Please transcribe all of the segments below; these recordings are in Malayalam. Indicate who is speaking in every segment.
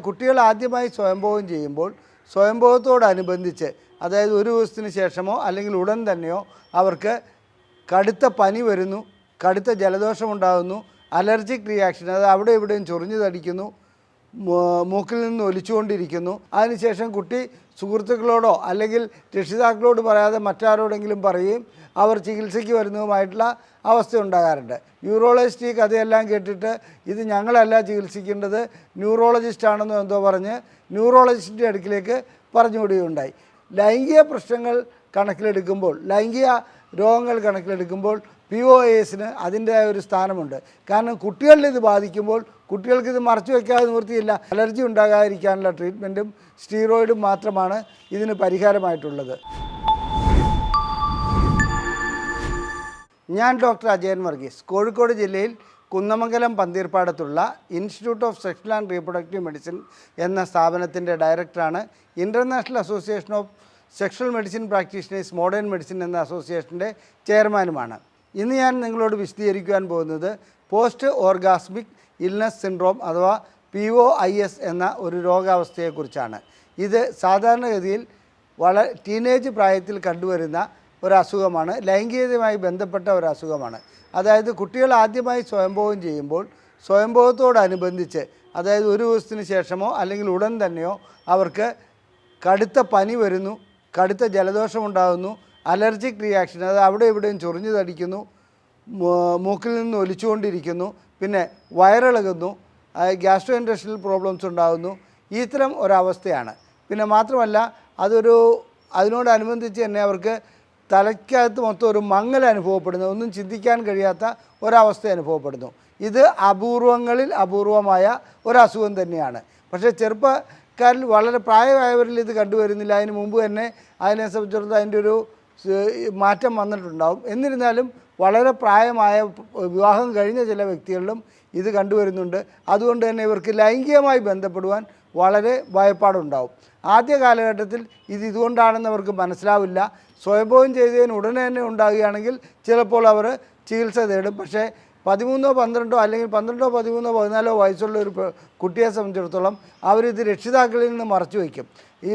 Speaker 1: കുട്ടികൾ ആദ്യമായി സ്വയംഭോഗം ചെയ്യുമ്പോൾ സ്വയംഭോഗത്തോടനുബന്ധിച്ച് അതായത് ഒരു ദിവസത്തിന് ശേഷമോ അല്ലെങ്കിൽ ഉടൻ തന്നെയോ അവർക്ക് കടുത്ത പനി വരുന്നു, കടുത്ത ജലദോഷമുണ്ടാകുന്നു, അലർജിക് റിയാക്ഷൻ, അത് അവിടെ ഇവിടെയും ചൊറിഞ്ഞു തടിക്കുന്നു, മൂക്കിൽ നിന്ന് ഒലിച്ചുകൊണ്ടിരിക്കുന്നു. അതിനുശേഷം കുട്ടി സുഹൃത്തുക്കളോടോ അല്ലെങ്കിൽ രക്ഷിതാക്കളോട് പറയാതെ മറ്റാരോടെങ്കിലും പറയുകയും അവർ ചികിത്സയ്ക്ക് വരുന്നതുമായിട്ടുള്ള അവസ്ഥ ഉണ്ടാകാറുണ്ട്. യൂറോളജിസ്റ്റ് ഈ കഥയെല്ലാം കേട്ടിട്ട് ഇത് ഞങ്ങളല്ല ചികിത്സിക്കേണ്ടത്, ന്യൂറോളജിസ്റ്റാണെന്നോ എന്തോ പറഞ്ഞ് ന്യൂറോളജിസ്റ്റിൻ്റെ അടുക്കിലേക്ക് പറഞ്ഞു വിടുകയുണ്ടായി. ലൈംഗിക പ്രശ്നങ്ങൾ കണക്കിലെടുക്കുമ്പോൾ, ലൈംഗിക രോഗങ്ങൾ കണക്കിലെടുക്കുമ്പോൾ POASന് അതിൻ്റെതായ ഒരു സ്ഥാനമുണ്ട്. കാരണം കുട്ടികളിൽ ഇത് ബാധിക്കുമ്പോൾ കുട്ടികൾക്കിത് മറച്ചു വയ്ക്കാതെ നിവൃത്തിയില്ല. അലർജി ഉണ്ടാകാതിരിക്കാനുള്ള ട്രീറ്റ്മെൻറ്റും സ്റ്റീറോയിഡും മാത്രമാണ് ഇതിന് പരിഹാരമായിട്ടുള്ളത്. ഞാൻ ഡോക്ടർ അജയൻ വർഗീസ്, കോഴിക്കോട് ജില്ലയിൽ കുന്നമംഗലം പന്തീർപ്പാടത്തുള്ള institute of sexual and reproductive medicine എന്ന സ്ഥാപനത്തിൻ്റെ ഡയറക്ടറാണ്. International association of sexual medicine practitioners modern medicine എന്ന അസോസിയേഷൻ്റെ ചെയർമാനുമാണ്. ഇന്ന് ഞാൻ നിങ്ങളോട് വിശദീകരിക്കുവാൻ പോകുന്നത് പോസ്റ്റ് ഓർഗാസ്മിക് ഇൽനെസ് സിൻഡ്രോം അഥവാ POIS എന്ന ഒരു രോഗാവസ്ഥയെക്കുറിച്ചാണ്. ഇത് സാധാരണഗതിയിൽ ടീനേജ് പ്രായത്തിൽ കണ്ടുവരുന്ന ഒരസുഖമാണ്. ലൈംഗികതയുമായി ബന്ധപ്പെട്ട ഒരസുഖമാണ്. അതായത് കുട്ടികൾ ആദ്യമായി സ്വയംഭോഗം ചെയ്യുമ്പോൾ സ്വയംഭോഗത്തോടനുബന്ധിച്ച് അതായത് ഒരു ദിവസത്തിന് ശേഷമോ അല്ലെങ്കിൽ ഉടൻ തന്നെയോ അവർക്ക് കടുത്ത പനി വരുന്നു, കടുത്ത ജലദോഷമുണ്ടാകുന്നു, അലർജിക് റിയാക്ഷൻ, അത് അവിടെ ഇവിടെയും ചൊറിഞ്ഞു തടിക്കുന്നു, മൂക്കിൽ നിന്ന് ഒലിച്ചുകൊണ്ടിരിക്കുന്നു, പിന്നെ വയറിളകുന്നു, ഗ്യാസ്ട്രോ ഇൻറ്റെസ്റ്റിനൽ പ്രോബ്ലംസ് ഉണ്ടാകുന്നു. ഇത്തരം ഒരവസ്ഥയാണ്. പിന്നെ മാത്രമല്ല അതിനോടനുബന്ധിച്ച് തന്നെ അവർക്ക് തലയ്ക്കകത്ത് മൊത്തം ഒരു മങ്ങൽ അനുഭവപ്പെടുന്നു, ഒന്നും ചിന്തിക്കാൻ കഴിയാത്ത ഒരവസ്ഥ അനുഭവപ്പെടുന്നു. ഇത് അപൂർവങ്ങളിൽ അപൂർവമായ ഒരസുഖം തന്നെയാണ്. പക്ഷേ ചെറുപ്പക്കാരിൽ വളരെ പ്രായമായവരിൽ ഇത് കണ്ടുവരുന്നില്ല. അതിന് മുമ്പ് തന്നെ അതിനെ സംബന്ധിച്ചിടത്തോളം അതിൻ്റെ ഒരു മാറ്റം വന്നിട്ടുണ്ടാവും. എന്നിരുന്നാലും വളരെ പ്രായമായ വിവാഹം കഴിഞ്ഞ ചില വ്യക്തികളിലും ഇത് കണ്ടുവരുന്നുണ്ട്. അതുകൊണ്ട് തന്നെ ഇവർക്ക് ലൈംഗികമായി ബന്ധപ്പെടുവാൻ വളരെ ഭയപ്പാടുണ്ടാവും. ആദ്യ കാലഘട്ടത്തിൽ ഇതുകൊണ്ടാണെന്ന് അവർക്ക് മനസ്സിലാവില്ല. സ്വയംഭോഗം ചെയ്തതിന് ഉടനെ തന്നെ ഉണ്ടാകുകയാണെങ്കിൽ ചിലപ്പോൾ അവർ ചികിത്സ തേടും. പക്ഷേ 13, 12 അല്ലെങ്കിൽ 12, 13, 14 വയസ്സുള്ള ഒരു കുട്ടിയെ സംബന്ധിച്ചിടത്തോളം അവരിത് രക്ഷിതാക്കളിൽ നിന്ന് മറച്ചു വയ്ക്കും. ഈ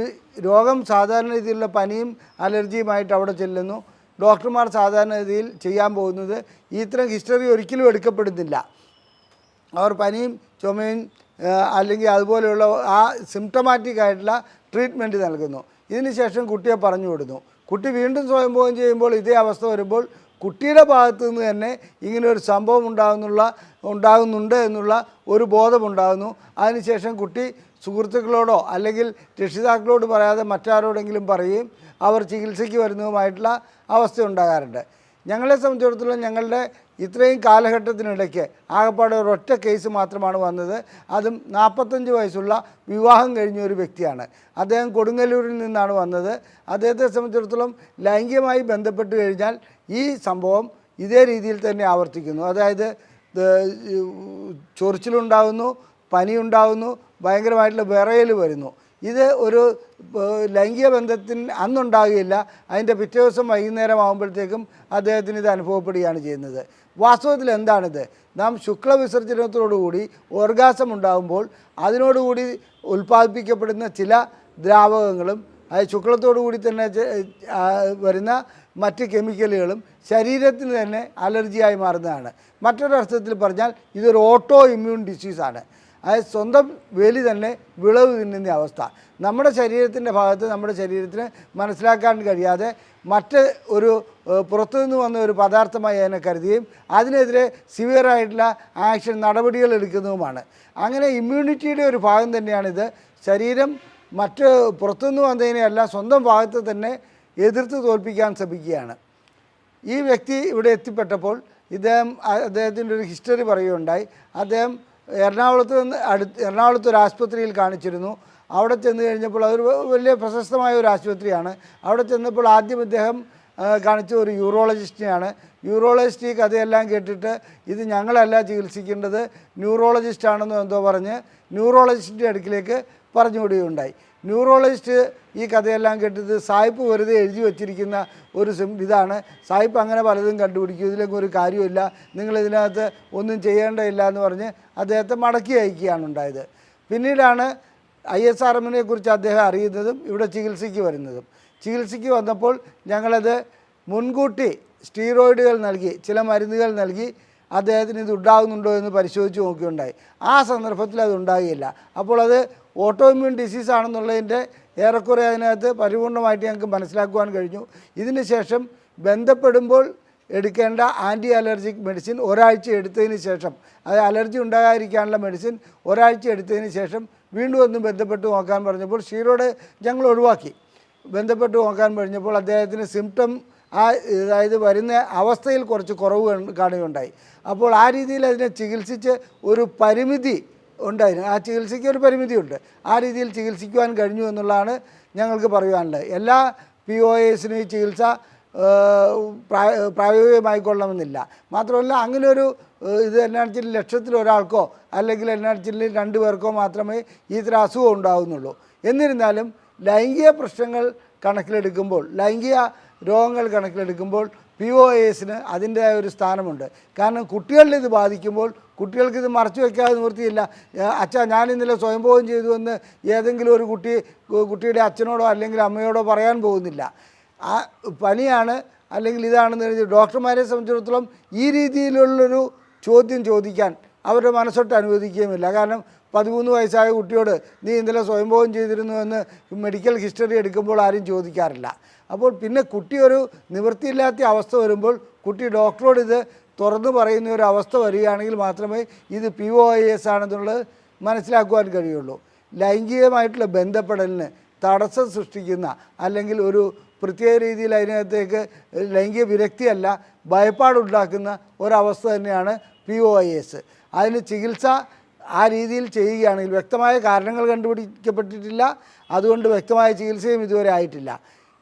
Speaker 1: രോഗം സാധാരണ രീതിയിലുള്ള പനിയും അലർജിയുമായിട്ട് അവിടെ ചെല്ലുന്നു. ഡോക്ടർമാർ സാധാരണ രീതിയിൽ ചെയ്യാൻ പോകുന്നത് ഇത്തരം ഹിസ്റ്ററി ഒരിക്കലും എടുക്കപ്പെടുന്നില്ല. അവർ പനിയും ചുമയും അല്ലെങ്കിൽ അതുപോലെയുള്ള ആ സിംറ്റമാറ്റിക് ആയിട്ടുള്ള ട്രീറ്റ്മെൻറ്റ് നൽകുന്നു. ഇതിനുശേഷം കുട്ടിയെ പറഞ്ഞു വിടുന്നു. കുട്ടി വീണ്ടും സ്വയംഭോഗം ചെയ്യുമ്പോൾ ഇതേ അവസ്ഥ വരുമ്പോൾ കുട്ടിയുടെ ഭാഗത്തു നിന്ന് തന്നെ ഇങ്ങനെ ഒരു സംഭവം ഉണ്ടാകുന്നുണ്ട് എന്നുള്ള ഒരു ബോധമുണ്ടാകുന്നു. അതിനുശേഷം കുട്ടി സുഹൃത്തുക്കളോടോ അല്ലെങ്കിൽ രക്ഷിതാക്കളോട് പറയാതെ മറ്റാരോടെങ്കിലും പറയുകയും അവർ ചികിത്സയ്ക്ക് വരുന്നതുമായിട്ടുള്ള അവസ്ഥ ഉണ്ടാകാറുണ്ട്. ഞങ്ങളെ സംബന്ധിച്ചിടത്തോളം ഞങ്ങളുടെ ഇത്രയും കാലഘട്ടത്തിനിടയ്ക്ക് ആകപ്പാടെ ഒരൊറ്റ കേസ് മാത്രമാണ് വന്നത്. അതും 45 വയസ്സുള്ള വിവാഹം കഴിഞ്ഞ ഒരു വ്യക്തിയാണ്. അദ്ദേഹം കൊടുങ്ങല്ലൂരിൽ നിന്നാണ് വന്നത്. അദ്ദേഹത്തെ സംബന്ധിച്ചിടത്തോളം ലൈംഗികമായി ബന്ധപ്പെട്ട് കഴിഞ്ഞാൽ ഈ സംഭവം ഇതേ രീതിയിൽ തന്നെ ആവർത്തിക്കുന്നു. അതായത് ചൊറിച്ചിലുണ്ടാകുന്നു, പനിയുണ്ടാകുന്നു, ഭയങ്കരമായിട്ടുള്ള വിറയൽ വരുന്നു. ഇത് ഒരു ലൈംഗിക ബന്ധത്തിന് അന്നുണ്ടാകുകയില്ല. അതിൻ്റെ പിറ്റേ ദിവസം വൈകുന്നേരം ആകുമ്പോഴത്തേക്കും അദ്ദേഹത്തിന് ഇത് അനുഭവപ്പെടുകയാണ് ചെയ്യുന്നത്. വാസ്തവത്തിൽ എന്താണിത്? നാം ശുക്ലവിസർജനത്തോടുകൂടി ഓർഗാസം ഉണ്ടാകുമ്പോൾ അതിനോടുകൂടി ഉൽപ്പാദിപ്പിക്കപ്പെടുന്ന ചില ദ്രാവകങ്ങളും അത് ശുക്ലത്തോടു കൂടി തന്നെ വരുന്ന മറ്റ് കെമിക്കലുകളും ശരീരത്തിന് തന്നെ അലർജിയായി മാറുന്നതാണ്. മറ്റൊരർത്ഥത്തിൽ പറഞ്ഞാൽ ഇതൊരു ഓട്ടോ ഇമ്മ്യൂൺ ഡിസീസാണ്. അതായത് സ്വന്തം വേലി തന്നെ വിളവ് തിന്നുന്ന അവസ്ഥ. നമ്മുടെ ശരീരത്തിൻ്റെ ഭാഗത്ത് നമ്മുടെ ശരീരത്തിന് മനസ്സിലാക്കാൻ കഴിയാതെ മറ്റ് ഒരു പുറത്തുനിന്ന് വന്ന ഒരു പദാർത്ഥമായി അതിനെ കരുതുകയും അതിനെതിരെ സിവിയറായിട്ടുള്ള ആക്ഷൻ നടപടികൾ എടുക്കുന്നതുമാണ്. അങ്ങനെ ഇമ്മ്യൂണിറ്റിയുടെ ഒരു ഭാഗം തന്നെയാണിത്. ശരീരം മറ്റ് പുറത്തുനിന്ന് വന്നതിനെയല്ല സ്വന്തം ഭാഗത്ത് തന്നെ എതിർത്ത് തോൽപ്പിക്കാൻ ശ്രമിക്കുകയാണ്. ഈ വ്യക്തി ഇവിടെ എത്തിപ്പെട്ടപ്പോൾ അദ്ദേഹത്തിൻ്റെ ഒരു ഹിസ്റ്ററി പറയുകയുണ്ടായി. അദ്ദേഹം എറണാകുളത്ത് ഒരു ആശുപത്രിയിൽ കാണിച്ചിരുന്നു. അവിടെ ചെന്ന് കഴിഞ്ഞപ്പോൾ അതൊരു വലിയ പ്രശസ്തമായ ഒരു ആശുപത്രിയാണ്. അവിടെ ചെന്നപ്പോൾ ആദ്യം ഇദ്ദേഹം കാണിച്ച ഒരു യൂറോളജിസ്റ്റിനെയാണ്. യൂറോളജിസ്റ്റ് ഈ കഥയെല്ലാം കേട്ടിട്ട് ഇത് ഞങ്ങളല്ല ചികിത്സിക്കേണ്ടത്, ന്യൂറോളജിസ്റ്റാണെന്നോ എന്തോ പറഞ്ഞ് ന്യൂറോളജിസ്റ്റിൻ്റെ അടുക്കിലേക്ക് പറഞ്ഞു വിടുകയുണ്ടായി. ന്യൂറോളജിസ്റ്റ് ഈ കഥയെല്ലാം കേട്ടത് സായിപ്പ് വെറുതെ എഴുതി വച്ചിരിക്കുന്ന ഒരു ഇതാണ്, സായിപ്പ് അങ്ങനെ പലതും കണ്ടുപിടിക്കും, ഇതിലൊക്കെ ഒരു കാര്യമില്ല, നിങ്ങളിതിനകത്ത് ഒന്നും ചെയ്യേണ്ടതില്ല എന്ന് പറഞ്ഞ് അദ്ദേഹത്തെ മടക്കി അയക്കുകയാണ് ഉണ്ടായത്. പിന്നീടാണ് ISRMനെ കുറിച്ച് അദ്ദേഹം അറിയുന്നതും ഇവിടെ ചികിത്സയ്ക്ക് വരുന്നതും. ചികിത്സയ്ക്ക് വന്നപ്പോൾ ഞങ്ങളത് മുൻകൂട്ടി സ്റ്റീറോയിഡുകൾ നൽകി, ചില മരുന്നുകൾ നൽകി അദ്ദേഹത്തിന് ഇത് ഉണ്ടാകുന്നുണ്ടോ എന്ന് പരിശോധിച്ച് നോക്കുകയുണ്ടായി. ആ സന്ദർഭത്തിൽ അത് ഉണ്ടാകുകയില്ല. അപ്പോൾ അത് ഓട്ടോഇമ്മ്യൂൺ ഡിസീസ് ആണെന്നുള്ളതിൻ്റെ ഏറെക്കുറെ അതിനകത്ത് പരിപൂർണമായിട്ട് ഞങ്ങൾക്ക് മനസ്സിലാക്കുവാൻ കഴിഞ്ഞു. ഇതിന് ശേഷം ബന്ധപ്പെടുമ്പോൾ എടുക്കേണ്ട ആൻറ്റി അലർജിക് മെഡിസിൻ ഒരാഴ്ച എടുത്തതിന് ശേഷം, അത് അലർജി ഉണ്ടാകാതിരിക്കാനുള്ള മെഡിസിൻ ഒരാഴ്ച എടുത്തതിന് ശേഷം വീണ്ടും ഒന്ന് ബന്ധപ്പെട്ട് നോക്കാൻ പറഞ്ഞപ്പോൾ സ്റ്റീറോയിഡ് ഞങ്ങൾ ഒഴിവാക്കി. ബന്ധപ്പെട്ട് നോക്കാൻ കഴിഞ്ഞപ്പോൾ അദ്ദേഹത്തിന് സിംറ്റം അതായത് വരുന്ന അവസ്ഥയിൽ കുറച്ച് കുറവ് കാണുകയുണ്ടായി. അപ്പോൾ ആ രീതിയിൽ അതിനെ ചികിത്സിച്ച് ഒരു പരിമിതി ഉണ്ടായിരുന്നു. ആ ചികിത്സയ്ക്ക് ഒരു പരിമിതിയുണ്ട്. ആ രീതിയിൽ ചികിത്സിക്കുവാൻ കഴിഞ്ഞു എന്നുള്ളതാണ് ഞങ്ങൾക്ക് പറയുവാനുള്ളത്. എല്ലാ POAസിനും ഈ ചികിത്സ പ്രായോഗികമായിക്കൊള്ളണമെന്നില്ല. മാത്രമല്ല അങ്ങനെ ഒരു ഇത് എന്നാഴ്ചയിൽ ലക്ഷത്തിൽ ഒരാൾക്കോ അല്ലെങ്കിൽ എന്നാഴ്ചയിൽ 2 പേർക്കോ മാത്രമേ ഈ തരം അസുഖം ഉണ്ടാകുന്നുള്ളൂ. എന്നിരുന്നാലും ലൈംഗിക പ്രശ്നങ്ങൾ കണക്കിലെടുക്കുമ്പോൾ, ലൈംഗിക രോഗങ്ങൾ കണക്കിലെടുക്കുമ്പോൾ POAസിന് അതിൻ്റെതായ ഒരു സ്ഥാനമുണ്ട്. കാരണം കുട്ടികളിൽ ഇത് ബാധിക്കുമ്പോൾ കുട്ടികൾക്കിത് മറച്ചു വയ്ക്കാതെ നിവൃത്തിയില്ല. അച്ഛാ ഞാൻ ഇന്നലെ സ്വയംഭോഗം ചെയ്തു എന്ന് ഏതെങ്കിലും ഒരു കുട്ടിയുടെ അച്ഛനോടോ അല്ലെങ്കിൽ അമ്മയോടോ പറയാൻ പോകുന്നില്ല. ആ പനിയാണ് അല്ലെങ്കിൽ ഇതാണെന്ന് പറഞ്ഞ് ഡോക്ടർമാരെ സംബന്ധിച്ചിടത്തോളം ഈ രീതിയിലുള്ളൊരു ചോദ്യം ചോദിക്കാൻ അവരുടെ മനസ്സൊട്ട് അനുവദിക്കുകയുമില്ല. കാരണം 13 വയസ്സായ കുട്ടിയോട് നീ ഇന്നലെ സ്വയംഭോഗം ചെയ്തിരുന്നു എന്ന് മെഡിക്കൽ ഹിസ്റ്ററി എടുക്കുമ്പോൾ ആരും ചോദിക്കാറില്ല. അപ്പോൾ പിന്നെ കുട്ടി ഒരു നിവൃത്തിയില്ലാത്ത അവസ്ഥ വരുമ്പോൾ കുട്ടി ഡോക്ടറോട് ഇത് തുറന്നു പറയുന്ന ഒരു അവസ്ഥ വരികയാണെങ്കിൽ മാത്രമേ ഇത് POAS ആണെന്നുള്ളത് മനസ്സിലാക്കുവാൻ കഴിയുള്ളൂ. ലൈംഗികമായിട്ടുള്ള ബന്ധപ്പെടലിന് തടസ്സം സൃഷ്ടിക്കുന്ന അല്ലെങ്കിൽ ഒരു പ്രത്യേക രീതിയിൽ അതിനകത്തേക്ക് ലൈംഗിക വിരക്തിയല്ല ഭയപ്പാടുണ്ടാക്കുന്ന ഒരവസ്ഥ തന്നെയാണ് POAS. അതിന് ചികിത്സ ആ രീതിയിൽ ചെയ്യുകയാണെങ്കിൽ, വ്യക്തമായ കാരണങ്ങൾ കണ്ടുപിടിക്കപ്പെട്ടിട്ടില്ല, അതുകൊണ്ട് വ്യക്തമായ ചികിത്സയും ഇതുവരെ ആയിട്ടില്ല.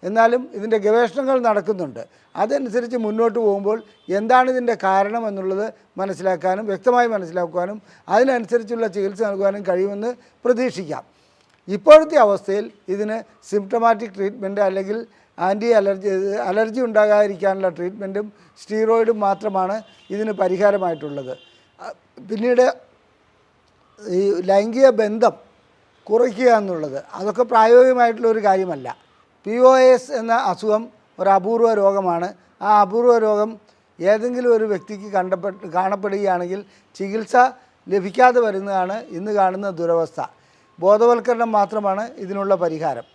Speaker 1: എന്നാലും ഇതിൻ്റെ ഗവേഷണങ്ങൾ നടക്കുന്നുണ്ട്. അതനുസരിച്ച് മുന്നോട്ട് പോകുമ്പോൾ എന്താണ് ഇതിൻ്റെ കാരണം എന്നുള്ളത് മനസ്സിലാക്കാനും വ്യക്തമായി മനസ്സിലാക്കുവാനും അതിനനുസരിച്ചുള്ള ചികിത്സ നൽകുവാനും കഴിയുമെന്ന് പ്രതീക്ഷിക്കാം. ഇപ്പോഴത്തെ അവസ്ഥയിൽ ഇതിന് സിംപ്റ്റമാറ്റിക് ട്രീറ്റ്മെൻറ്റ് അല്ലെങ്കിൽ അലർജി ഉണ്ടാകാതിരിക്കാനുള്ള ട്രീറ്റ്മെൻറ്റും സ്റ്റീറോയിഡും മാത്രമാണ് ഇതിന് പരിഹാരമായിട്ടുള്ളത്. പിന്നീട് ഈ ലൈംഗിക ബന്ധം കുറയ്ക്കുക എന്നുള്ളത് അതൊക്കെ പ്രായോഗികമായിട്ടുള്ളൊരു കാര്യമല്ല. POAS എന്ന അസുഖം ഒരു അപൂർവ രോഗമാണ്. ആ അപൂർവ രോഗം ഏതെങ്കിലും ഒരു വ്യക്തിക്ക് കാണപ്പെടുകയാണെങ്കിൽ ചികിത്സ ലഭിക്കാതെ വരുന്നതാണ് ഇന്ന് കാണുന്ന ദുരവസ്ഥ. ബോധവൽക്കരണം മാത്രമാണ് ഇതിനുള്ള പരിഹാരം.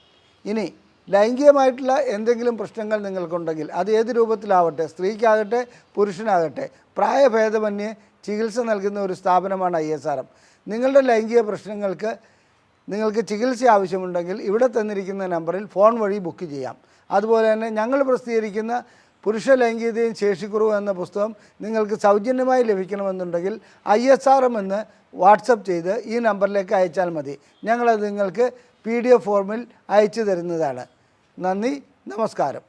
Speaker 1: ഇനി ലൈംഗികമായിട്ടുള്ള എന്തെങ്കിലും പ്രശ്നങ്ങൾ നിങ്ങൾക്കുണ്ടെങ്കിൽ അത് ഏത് രൂപത്തിലാവട്ടെ, സ്ത്രീക്കാകട്ടെ പുരുഷനാകട്ടെ, പ്രായഭേദമന്യേ ചികിത്സ നൽകുന്ന ഒരു സ്ഥാപനമാണ് ISRM. നിങ്ങളുടെ ലൈംഗിക പ്രശ്നങ്ങൾക്ക് നിങ്ങൾക്ക് ചികിത്സ ആവശ്യമുണ്ടെങ്കിൽ ഇവിടെ തന്നിരിക്കുന്ന നമ്പറിൽ ഫോൺ വഴി ബുക്ക് ചെയ്യാം. അതുപോലെ തന്നെ ഞങ്ങൾ പ്രസിദ്ധീകരിക്കുന്ന പുരുഷ ലൈംഗികതയും ശേഷിക്കുറവും എന്ന പുസ്തകം നിങ്ങൾക്ക് സൗജന്യമായി ലഭിക്കണമെന്നുണ്ടെങ്കിൽ ISRM എന്ന് വാട്സപ്പ് ചെയ്ത് ഈ നമ്പറിലേക്ക് അയച്ചാൽ മതി. ഞങ്ങളത് നിങ്ങൾക്ക് PDF ഫോർമിൽ അയച്ചു തരുന്നതാണ്. നന്ദി, നമസ്കാരം.